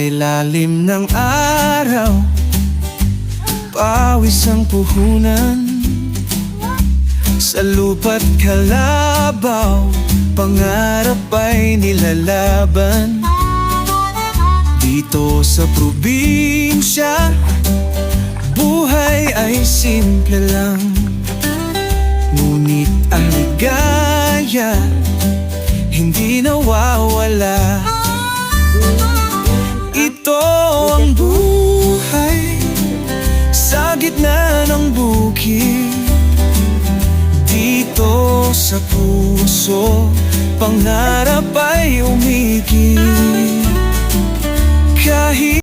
ilalim ng araw, pawis ang puhunan. Sa lupa't kalabaw, pangarap ay nilalaban. Dito sa probinsya, buhay ay simple lang. Ngunit ang ligaya hindi nawawala. Ito ang buhay sa gitna ng bukid. Dito sa puso, pangarap ay umigil. Kahit